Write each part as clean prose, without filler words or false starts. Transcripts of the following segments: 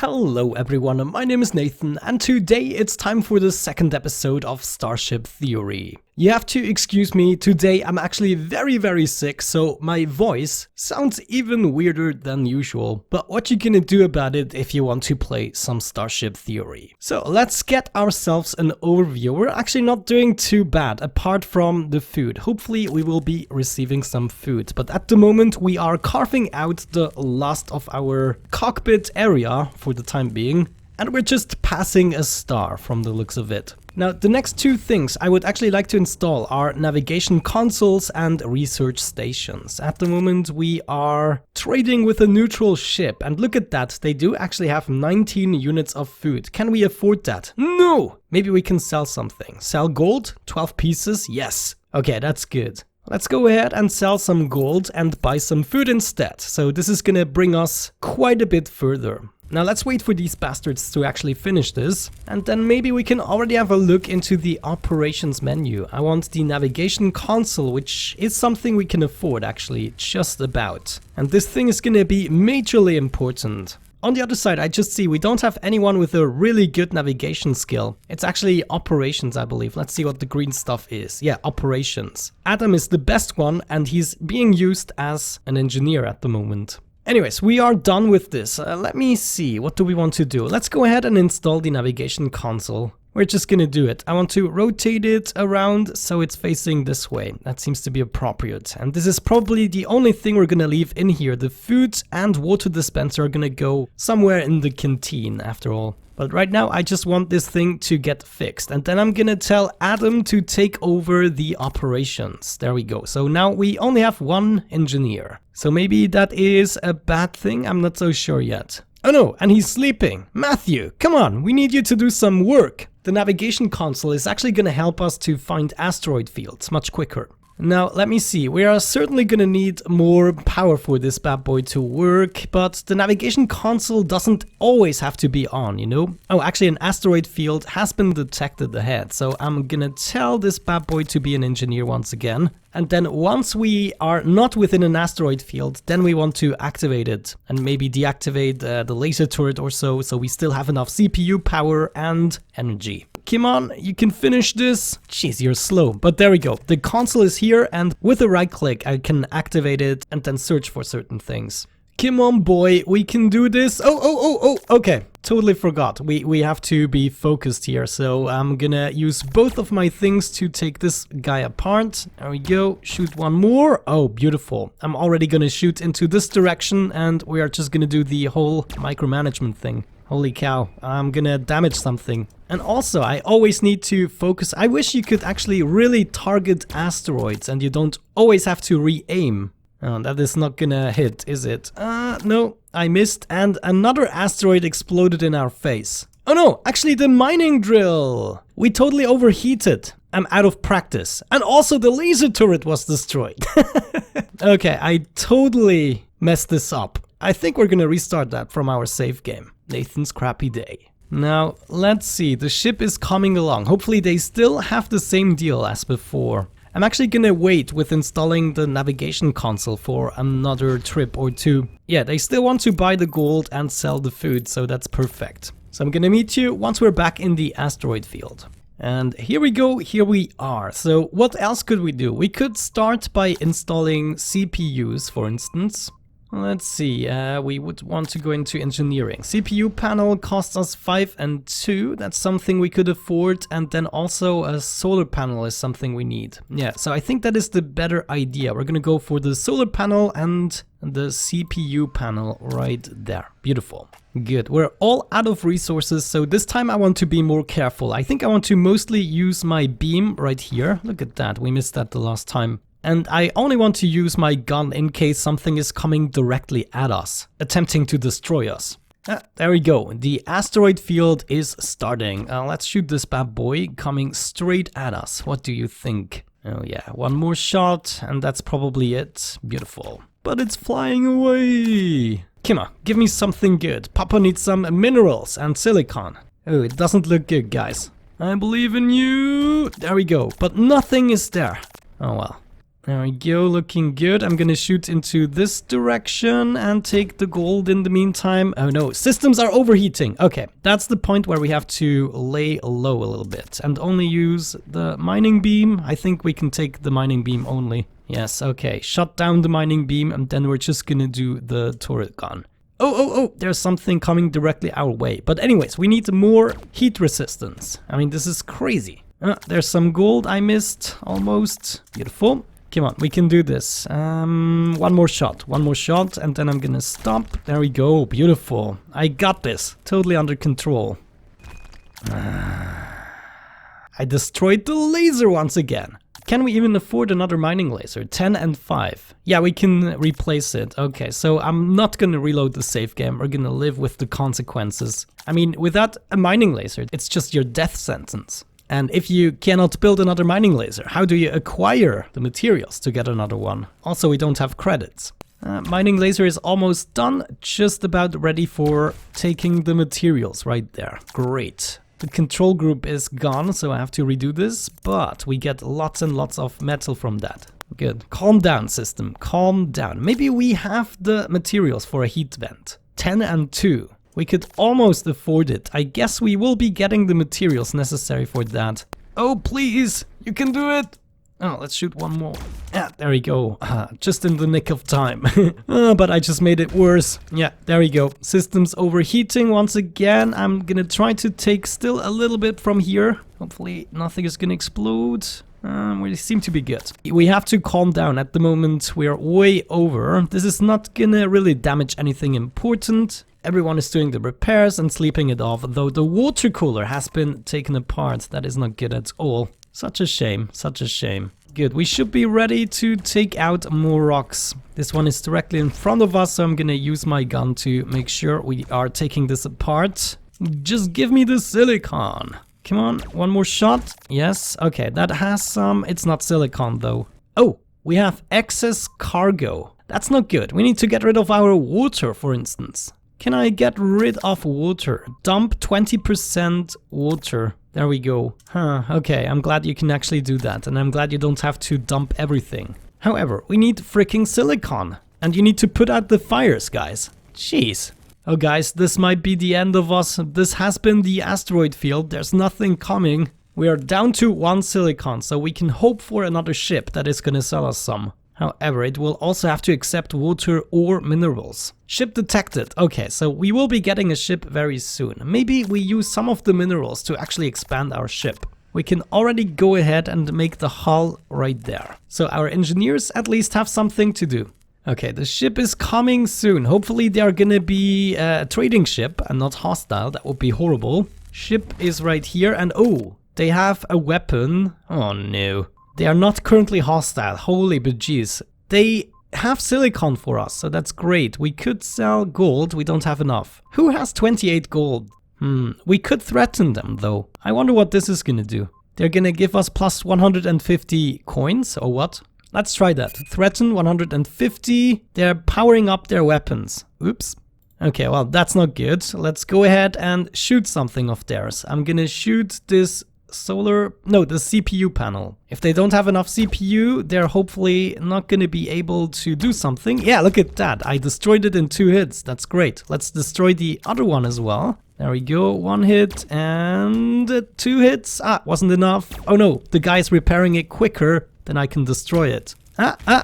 Hello everyone, my name is Nathan and today it's time for the second episode of Starship Theory. You have to excuse me, today I'm actually very sick, so my voice sounds even weirder than usual. But what you gonna do about it if you want to play some Starship Theory? So let's get ourselves an overview. We're actually not doing too bad apart from the food. Hopefully we will be receiving some food, but at the moment we are carving out the last of our cockpit area for the time being. And we're just passing a star from the looks of it. Now, the next two things I would actually like to install are navigation consoles and research stations. At the moment, we are trading with a neutral ship. And look at that, they do actually have 19 units of food. Can we afford that? No! Maybe we can sell something. Sell gold? 12 pieces? Yes. Okay, that's good. Let's go ahead and sell some gold and buy some food instead. So this is gonna bring us quite a bit further. Now let's wait for these bastards to actually finish this, and then maybe we can already have a look into the operations menu. I want the navigation console, which is something we can afford actually, just about. And this thing is gonna be majorly important. On the other side, I just see we don't have anyone with a really good navigation skill. It's actually operations, I believe. Let's see what the green stuff is. Yeah, operations. Adam is the best one, and he's being used as an engineer at the moment. Anyways, we are done with this. Let me see, what do we want to do? Let's go ahead and install the navigation console. We're just gonna do it. I want to rotate it around so it's facing this way. That seems to be appropriate. And this is probably the only thing we're gonna leave in here. The food and water dispenser are gonna go somewhere in the canteen after all. But right now I just want this thing to get fixed, and then I'm gonna tell Adam to take over the operations. There we go. So now we only have one engineer. So maybe that is a bad thing, I'm not so sure yet. Oh no, and he's sleeping. Matthew, come on, we need you to do some work. The navigation console is actually gonna help us to find asteroid fields much quicker. Now, let me see, we are certainly gonna need more power for this bad boy to work, but the navigation console doesn't always have to be on, you know? Oh, actually an asteroid field has been detected ahead, so I'm gonna tell this bad boy to be an engineer once again. And then once we are not within an asteroid field, then we want to activate it and maybe deactivate the laser turret or so we still have enough CPU power and energy. Come on, you can finish this. Jeez, you're slow. But there we go. The console is here, and with a right click, I can activate it and then search for certain things. Come on, boy, we can do this. Oh, okay. Totally forgot. We have to be focused here. So I'm gonna use both of my things to take this guy apart. There we go. Shoot one more. Oh, beautiful. I'm already gonna shoot into this direction, and we are just gonna do the whole micromanagement thing. Holy cow, I'm gonna damage something. And also, I always need to focus. I wish you could actually really target asteroids and you don't always have to re-aim. Oh, that is not gonna hit, is it? No, I missed, and another asteroid exploded in our face. Oh no, actually the mining drill! We totally overheated. I'm out of practice. And also the laser turret was destroyed. Okay, I totally messed this up. I think we're gonna restart that from our save game. Nathan's crappy day. Now, let's see, the ship is coming along. Hopefully they still have the same deal as before. I'm actually gonna wait with installing the navigation console for another trip or two. Yeah, they still want to buy the gold and sell the food, so that's perfect. So I'm gonna meet you once we're back in the asteroid field. And here we go, here we are. So what else could we do? We could start by installing CPUs, for instance. Let's see, we would want to go into engineering. CPU panel costs us 5 and 2, that's something we could afford, and then also a solar panel is something we need. Yeah, so I think that is the better idea. We're gonna go for the solar panel and the CPU panel right there. Beautiful. Good, we're all out of resources, so this time I want to be more careful. I think I want to mostly use my beam right here. Look at that, we missed that the last time. And I only want to use my gun in case something is coming directly at us, attempting to destroy us. There we go, the asteroid field is starting. Let's shoot this bad boy coming straight at us. What do you think? Oh yeah, one more shot and that's probably it. Beautiful. But it's flying away. Come on, give me something good. Papa needs some minerals and silicon. Oh, it doesn't look good, guys. I believe in you. There we go, but nothing is there. Oh well. There we go, looking good. I'm gonna shoot into this direction and take the gold in the meantime. Oh no, systems are overheating. Okay, that's the point where we have to lay low a little bit and only use the mining beam. I think we can take the mining beam only. Yes, okay, shut down the mining beam and then we're just gonna do the turret gun. Oh, there's something coming directly our way. But anyways, we need more heat resistance. I mean, this is crazy. There's some gold I missed, almost. Beautiful. Come on, we can do this. One more shot, and then I'm gonna stop. There we go, beautiful. I got this, totally under control. I destroyed the laser once again. Can we even afford another mining laser? 10 and 5. Yeah, we can replace it. Okay, so I'm not gonna reload the save game. We're gonna live with the consequences. I mean, without a mining laser, it's just your death sentence. And if you cannot build another mining laser, how do you acquire the materials to get another one? Also, we don't have credits. Mining laser is almost done, just about ready for taking the materials right there. Great. The control group is gone, so I have to redo this, but we get lots and lots of metal from that. Good. Calm down, system. Calm down. Maybe we have the materials for a heat vent. 10 and 2. We could almost afford it. I guess we will be getting the materials necessary for that. Oh, please! You can do it! Oh, let's shoot one more. Yeah, there we go. Just in the nick of time. But I just made it worse. Yeah, there we go. Systems overheating once again. I'm gonna try to take still a little bit from here. Hopefully nothing is gonna explode. We seem to be good. We have to calm down. At the moment, we're way over. This is not gonna really damage anything important. Everyone is doing the repairs and sleeping it off, though the water cooler has been taken apart. That is not good at all. Such a shame, such a shame. Good, we should be ready to take out more rocks. This one is directly in front of us, so I'm gonna use my gun to make sure we are taking this apart. Just give me the silicon. Come on, one more shot. Yes, okay, that has some. It's not silicon though. Oh, we have excess cargo. That's not good. We need to get rid of our water, for instance. Can I get rid of water? Dump 20% water. There we go. Okay, I'm glad you can actually do that, and I'm glad you don't have to dump everything. However, we need freaking silicon, and you need to put out the fires, guys. Jeez. Oh guys, this might be the end of us. This has been the asteroid field. There's nothing coming. We are down to 1 silicon, so we can hope for another ship that is gonna sell us some. However, it will also have to accept water or minerals. Ship detected. Okay, so we will be getting a ship very soon. Maybe we use some of the minerals to actually expand our ship. We can already go ahead and make the hull right there. So our engineers at least have something to do. Okay, the ship is coming soon. Hopefully they are gonna be a trading ship and not hostile. That would be horrible. Ship is right here and oh, they have a weapon. Oh no. They are not currently hostile, holy bejeez. They have silicon for us, so that's great. We could sell gold, we don't have enough. Who has 28 gold? We could threaten them though. I wonder what this is gonna do. They're gonna give us plus 150 coins, or what? Let's try that. Threaten 150. They're powering up their weapons. Oops. Okay, well, that's not good. Let's go ahead and shoot something of theirs. I'm gonna shoot this the CPU panel. If they don't have enough CPU, they're hopefully not gonna be able to do something. Yeah, look at that. I destroyed it in 2 hits. That's great. Let's destroy the other one as well. There we go. 1 hit and 2 hits. Wasn't enough. Oh no, the guy's repairing it quicker than I can destroy it.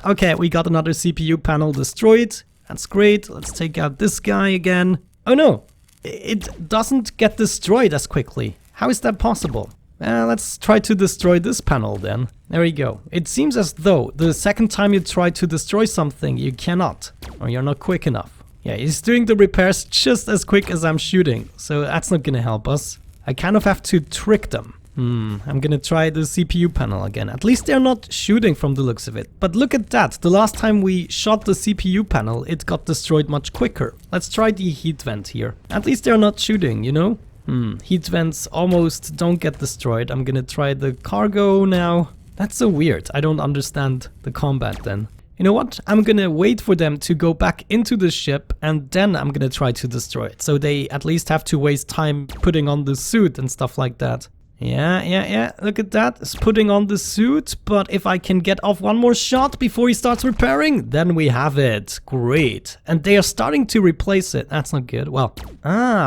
Okay, we got another CPU panel destroyed. That's great. Let's take out this guy again. Oh no, it doesn't get destroyed as quickly. How is that possible? Let's try to destroy this panel then. There we go. It seems as though the second time you try to destroy something, you cannot, or you're not quick enough. Yeah, he's doing the repairs just as quick as I'm shooting, so that's not gonna help us. I kind of have to trick them. I'm gonna try the CPU panel again. At least they're not shooting from the looks of it. But look at that. The last time we shot the CPU panel, it got destroyed much quicker. Let's try the heat vent here. At least they're not shooting, you know? Heat vents almost don't get destroyed. I'm gonna try the cargo now. That's so weird. I don't understand the combat then. You know what? I'm gonna wait for them to go back into the ship and then I'm gonna try to destroy it. So they at least have to waste time putting on the suit and stuff like that. Yeah. Look at that. It's putting on the suit. But if I can get off one more shot before he starts repairing, then we have it. Great. And they are starting to replace it. That's not good. Well,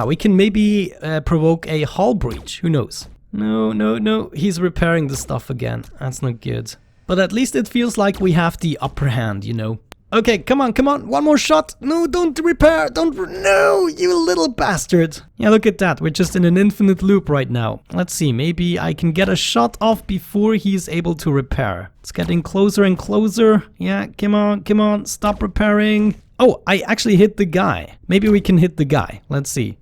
we can maybe provoke a hull breach. Who knows? No. He's repairing the stuff again. That's not good. But at least it feels like we have the upper hand, you know. Okay, come on. One more shot. No, don't repair. No, you little bastard. Yeah, look at that. We're just in an infinite loop right now. Let's see. Maybe I can get a shot off before he's able to repair. It's getting closer and closer. Yeah, come on. Stop repairing. Oh, I actually hit the guy. Maybe we can hit the guy. Let's see.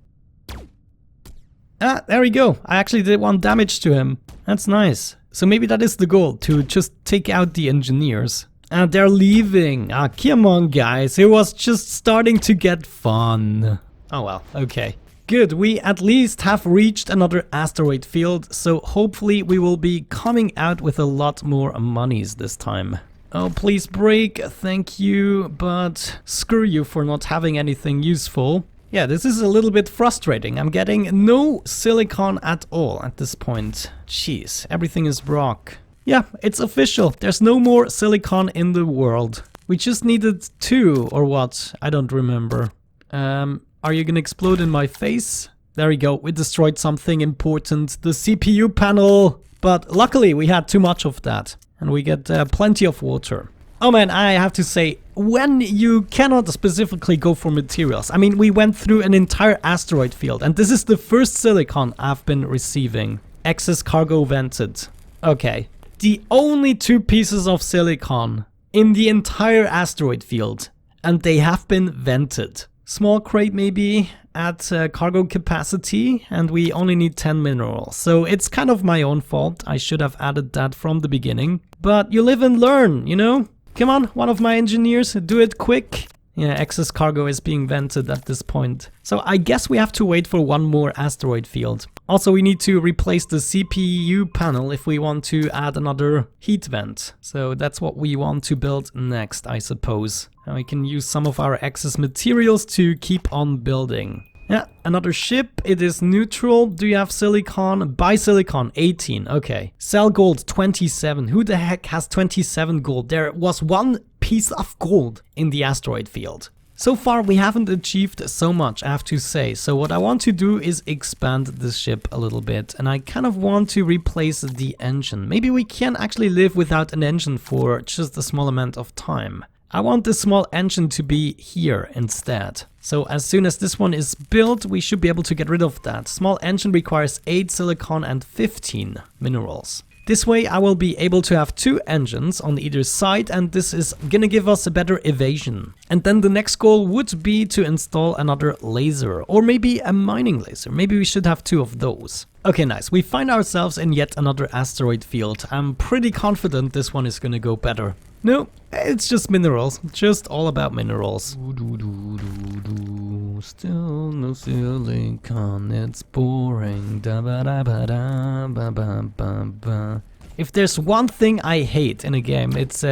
Ah, there we go. I actually did 1 damage to him. That's nice. So maybe that is the goal, to just take out the engineers. And they're leaving. Ah, come on, guys. It was just starting to get fun. Oh, well. Okay. Good. We at least have reached another asteroid field. So hopefully we will be coming out with a lot more monies this time. Oh, please break. Thank you. But screw you for not having anything useful. Yeah, this is a little bit frustrating. I'm getting no silicon at all at this point. Jeez, everything is rock. Yeah, it's official. There's no more silicon in the world. We just needed 2 or what? I don't remember. Are you gonna explode in my face? There we go. We destroyed something important. The CPU panel. But luckily we had too much of that. And we get plenty of water. Oh man, I have to say, when you cannot specifically go for materials. I mean, we went through an entire asteroid field. And this is the first silicon I've been receiving. Excess cargo vented. Okay. The only 2 pieces of silicon in the entire asteroid field, and they have been vented. Small crate maybe at cargo capacity, and we only need 10 minerals. So it's kind of my own fault. I should have added that from the beginning. But you live and learn, you know? Come on, one of my engineers, do it quick. Yeah, excess cargo is being vented at this point. So I guess we have to wait for one more asteroid field. Also, we need to replace the CPU panel if we want to add another heat vent. So that's what we want to build next, I suppose. And we can use some of our excess materials to keep on building. Yeah, another ship. It is neutral. Do you have silicon? Buy silicon, 18. Okay. Sell gold, 27. Who the heck has 27 gold? There was 1 piece of gold in the asteroid field. So far we haven't achieved so much, I have to say. So what I want to do is expand the ship a little bit, and I kind of want to replace the engine. Maybe we can actually live without an engine for just a small amount of time. I want this small engine to be here instead. So as soon as this one is built, we should be able to get rid of that. Small engine requires 8 silicon and 15 minerals. This way I will be able to have 2 engines on either side, and this is gonna give us a better evasion. And then the next goal would be to install another laser, or maybe a mining laser. Maybe we should have 2 of those. Okay, nice. We find ourselves in yet another asteroid field. I'm pretty confident this one is gonna go better. No, it's just minerals. Just all about minerals. Still no silicon, it's boring. If there's one thing I hate in a game, it's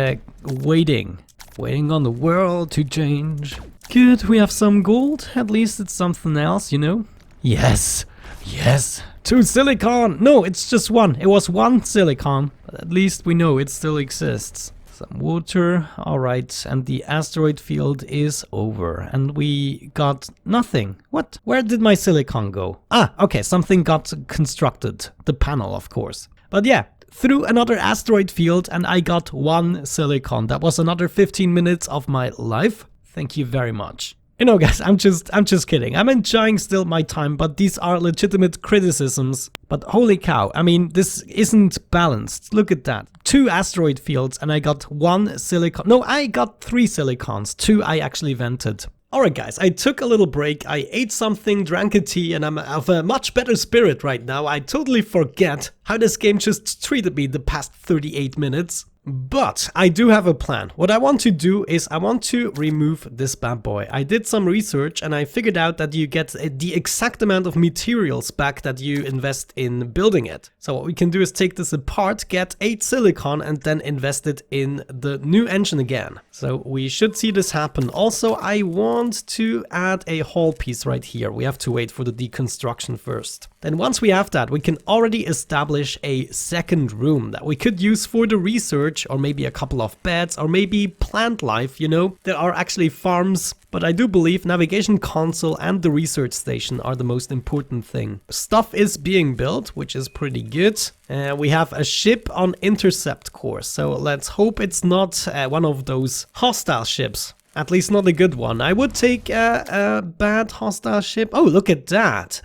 waiting. Waiting on the world to change. Good, we have some gold. At least it's something else, you know? Yes, yes. 2 silicon. No, it's just 1. It was 1 silicon. But at least we know it still exists. Some water, alright, and the asteroid field is over, and we got nothing. What? Where did my silicon go? Ah, okay, something got constructed. The panel, of course. But yeah, through another asteroid field, and I got 1 silicon. That was another 15 minutes of my life. Thank you very much. You know, guys, I'm just kidding. I'm enjoying still my time, but these are legitimate criticisms. But holy cow, I mean, this isn't balanced. Look at that. 2 asteroid fields and I got 1 silicon. No, I got 3 silicons. 2 I actually vented. Alright guys, I took a little break, I ate something, drank a tea, and I'm of a much better spirit right now. I totally forget how this game just treated me the past 38 minutes. But I do have a plan. What I want to do is I want to remove this bad boy. I did some research and I figured out that you get the exact amount of materials back that you invest in building it. So what we can do is take this apart, get 8 silicon and then invest it in the new engine again. So we should see this happen. Also, I want to add a hull piece right here. We have to wait for the deconstruction first. Then once we have that, we can already establish a second room that we could use for the research, or maybe a couple of beds, or maybe plant life, you know. There are actually farms, but I do believe navigation console and the research station are the most important thing. Stuff is being built, which is pretty good. We have a ship on intercept course, so let's hope it's not one of those hostile ships. At least not a good one. I would take a bad hostile ship. Oh, look at that.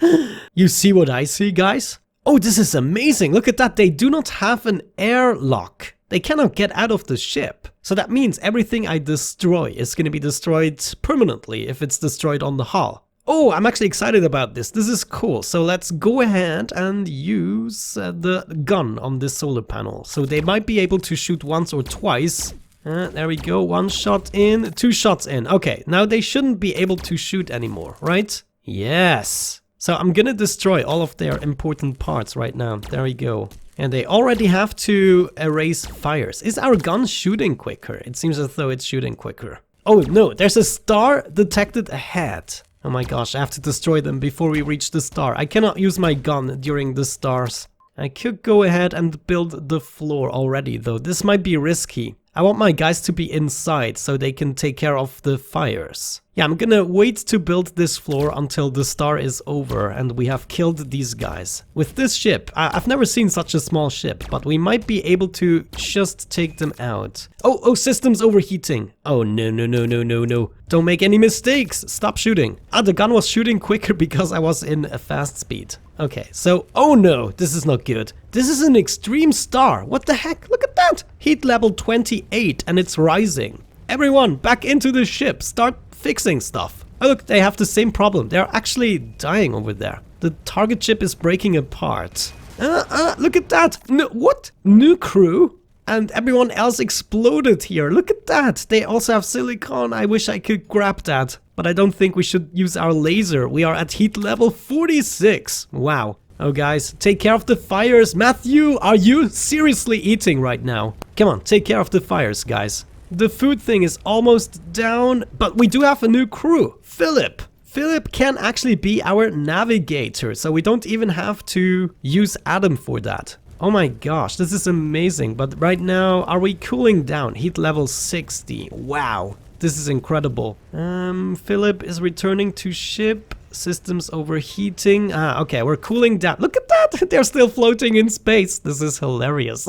You see what I see, guys? Oh, this is amazing. Look at that. They do not have an airlock. They cannot get out of the ship. So that means everything I destroy is going to be destroyed permanently if it's destroyed on the hull. Oh, I'm actually excited about this. This is cool. So let's go ahead and use the gun on this solar panel. So they might be able to shoot once or twice. There we go. 1 shot in, 2 shots in. Okay, now they shouldn't be able to shoot anymore, right? Yes. So I'm gonna destroy all of their important parts right now. There we go. And they already have to erase fires. Is our gun shooting quicker? It seems as though it's shooting quicker. Oh no, there's a star detected ahead. Oh my gosh, I have to destroy them before we reach the star. I cannot use my gun during the stars. I could go ahead and build the floor already though. This might be risky. I want my guys to be inside so they can take care of the fires. Yeah, I'm gonna wait to build this floor until the star is over and we have killed these guys. With this ship, I've never seen such a small ship, but we might be able to just take them out. Oh, system's overheating. Oh, no. Don't make any mistakes. Stop shooting. Ah, the gun was shooting quicker because I was in a fast speed. Okay, so, oh no, this is not good. This is an extreme star. What the heck? Look at that. Heat level 28 and it's rising. Everyone, back into the ship. Start fixing stuff. Oh look, they have the same problem. They're actually dying over there. The target ship is breaking apart. Look at that. No, what? New crew? And everyone else exploded here. Look at that. They also have silicon. I wish I could grab that. But I don't think we should use our laser. We are at heat level 46. Wow. Oh guys, take care of the fires. Matthew, are you seriously eating right now? Come on, take care of the fires, guys. The food thing is almost down, but we do have a new crew. Philip. Philip can actually be our navigator, so we don't even have to use Adam for that. Oh my gosh, this is amazing. But right now, are we cooling down? Heat level 60. Wow. This is incredible. Philip is returning to ship. Systems overheating. Okay, we're cooling down. Look at that! They're still floating in space. This is hilarious.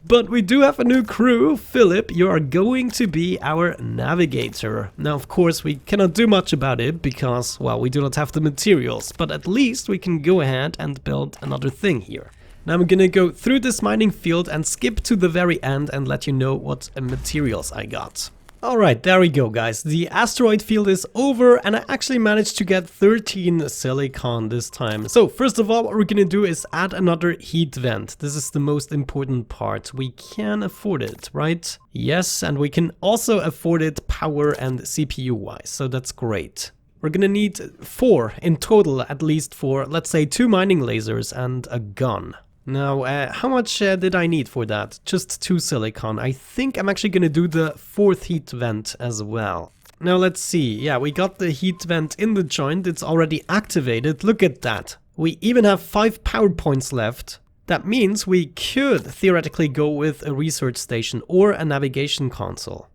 But we do have a new crew. Philip, you are going to be our navigator. Now, of course, we cannot do much about it because, well, we do not have the materials. But at least we can go ahead and build another thing here. Now I'm gonna go through this mining field and skip to the very end and let you know what materials I got. Alright, there we go guys. The asteroid field is over and I actually managed to get 13 silicon this time. So first of all, what we're gonna do is add another heat vent. This is the most important part. We can afford it, right? Yes, and we can also afford it power and CPU wise, so that's great. We're gonna need 4 in total, at least for, let's say, 2 mining lasers and a gun. Now, how much did I need for that? Just 2 silicon. I think I'm actually gonna do the 4th heat vent as well. Now let's see. Yeah, we got the heat vent in the joint. It's already activated. Look at that. We even have 5 power points left. That means we could theoretically go with a research station or a navigation console.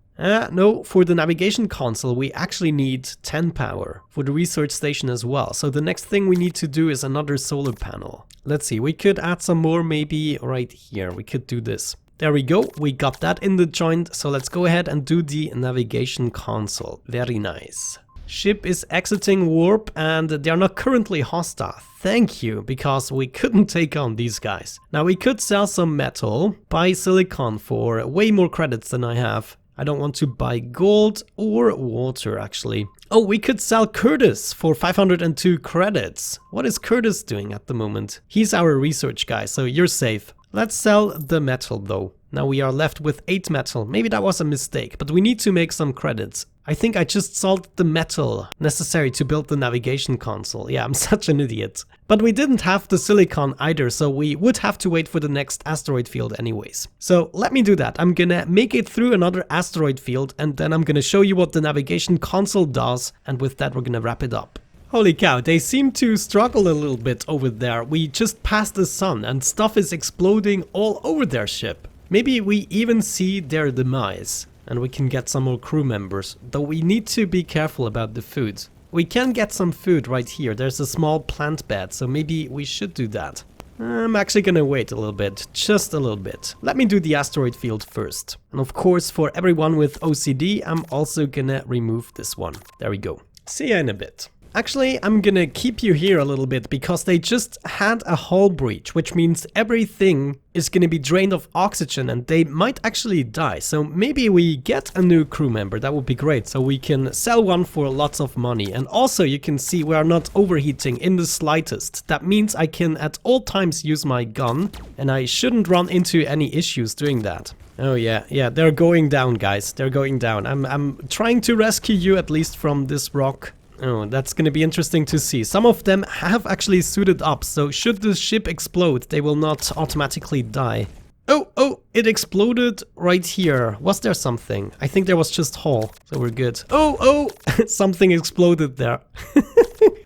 No, for the navigation console we actually need 10 power, for the research station as well. So the next thing we need to do is another solar panel. Let's see, we could add some more maybe right here. We could do this. There we go, we got that in the joint. So let's go ahead and do the navigation console. Very nice. Ship is exiting warp and they are not currently hostile. Thank you, because we couldn't take on these guys. Now we could sell some metal, buy silicon for way more credits than I have. I don't want to buy gold or water, actually. Oh, we could sell Curtis for 502 credits. What is Curtis doing at the moment? He's our research guy, so you're safe. Let's sell the metal, though. Now we are left with 8 metal. Maybe that was a mistake, but we need to make some credits. I think I just sold the metal necessary to build the navigation console. Yeah, I'm such an idiot. But we didn't have the silicon either, so we would have to wait for the next asteroid field anyways. So let me do that. I'm gonna make it through another asteroid field, and then I'm gonna show you what the navigation console does, and with that we're gonna wrap it up. Holy cow, they seem to struggle a little bit over there. We just passed the sun and stuff is exploding all over their ship. Maybe we even see their demise and we can get some more crew members, though we need to be careful about the food. We can get some food right here. There's a small plant bed, so maybe we should do that. I'm actually gonna wait a little bit, just a little bit. Let me do the asteroid field first. And of course, for everyone with OCD, I'm also gonna remove this one. There we go. See ya in a bit. Actually, I'm gonna keep you here a little bit because they just had a hull breach, which means everything is gonna be drained of oxygen and they might actually die. So maybe we get a new crew member, that would be great. So we can sell one for lots of money. And also you can see we are not overheating in the slightest. That means I can at all times use my gun and I shouldn't run into any issues doing that. Oh yeah, they're going down, guys. They're going down. I'm trying to rescue you at least from this rock. Oh, that's gonna be interesting to see. Some of them have actually suited up, so should the ship explode, they will not automatically die. Oh, it exploded right here. Was there something? I think there was just hull, so we're good. Oh, something exploded there.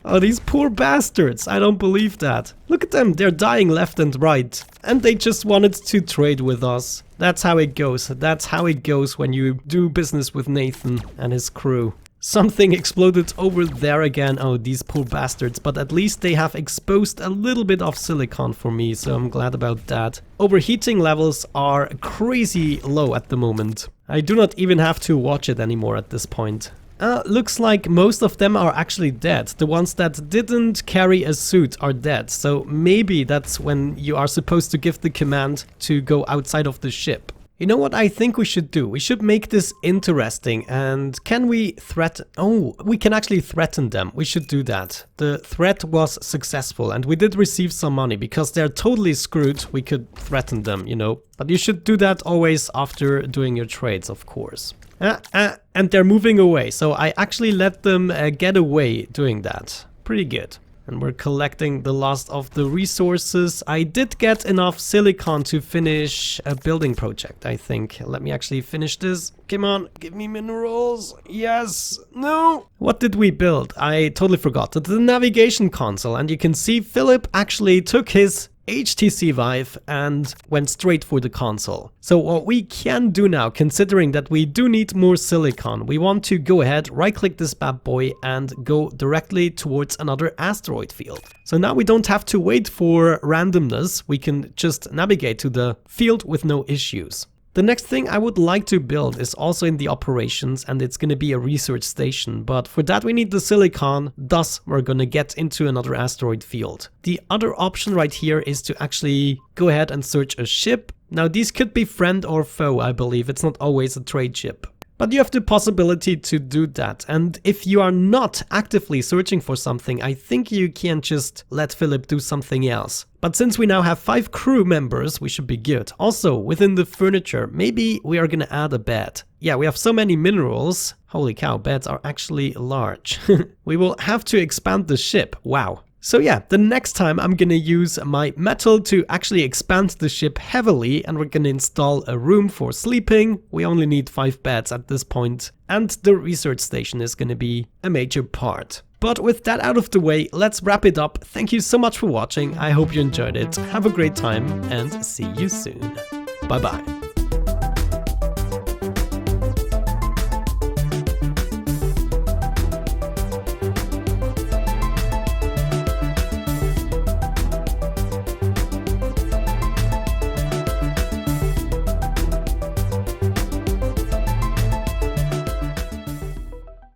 Oh, these poor bastards. I don't believe that. Look at them. They're dying left and right. And they just wanted to trade with us. That's how it goes. That's how it goes when you do business with Nathan and his crew. Something exploded over there again. Oh, these poor bastards. But at least they have exposed a little bit of silicon for me, so I'm glad about that. Overheating levels are crazy low at the moment. I do not even have to watch it anymore at this point. Looks like most of them are actually dead. The ones that didn't carry a suit are dead. So maybe that's when you are supposed to give the command to go outside of the ship. You know what I think we should do? We should make this interesting. And can we threaten? Oh, we can actually threaten them. We should do that. The threat was successful and we did receive some money because they're totally screwed. We could threaten them, you know. But you should do that always after doing your trades, of course. And they're moving away. So I actually let them get away doing that. Pretty good. And we're collecting the last of the resources. I did get enough silicon to finish a building project, I think. Let me actually finish this. Come on, give me minerals. Yes. No. What did we build? I totally forgot. The navigation console. And you can see Philip actually took his HTC Vive and went straight for the console. So what we can do now, considering that we do need more silicon, we want to go ahead, right click this bad boy and go directly towards another asteroid field. So now we don't have to wait for randomness, we can just navigate to the field with no issues. The next thing I would like to build is also in the operations and it's going to be a research station, but for that we need the silicon, thus we're going to get into another asteroid field. The other option right here is to actually go ahead and search a ship. Now these could be friend or foe, I believe, it's not always a trade ship. But you have the possibility to do that, and if you are not actively searching for something, I think you can just let Philip do something else. But since we now have 5 crew members, we should be good. Also, within the furniture, maybe we are gonna add a bed. Yeah, we have so many minerals. Holy cow, beds are actually large. We will have to expand the ship. Wow. So yeah, the next time I'm gonna use my metal to actually expand the ship heavily and we're gonna install a room for sleeping. We only need 5 beds at this point, and the research station is gonna be a major part. But with that out of the way, let's wrap it up. Thank you so much for watching. I hope you enjoyed it. Have a great time and see you soon. Bye bye.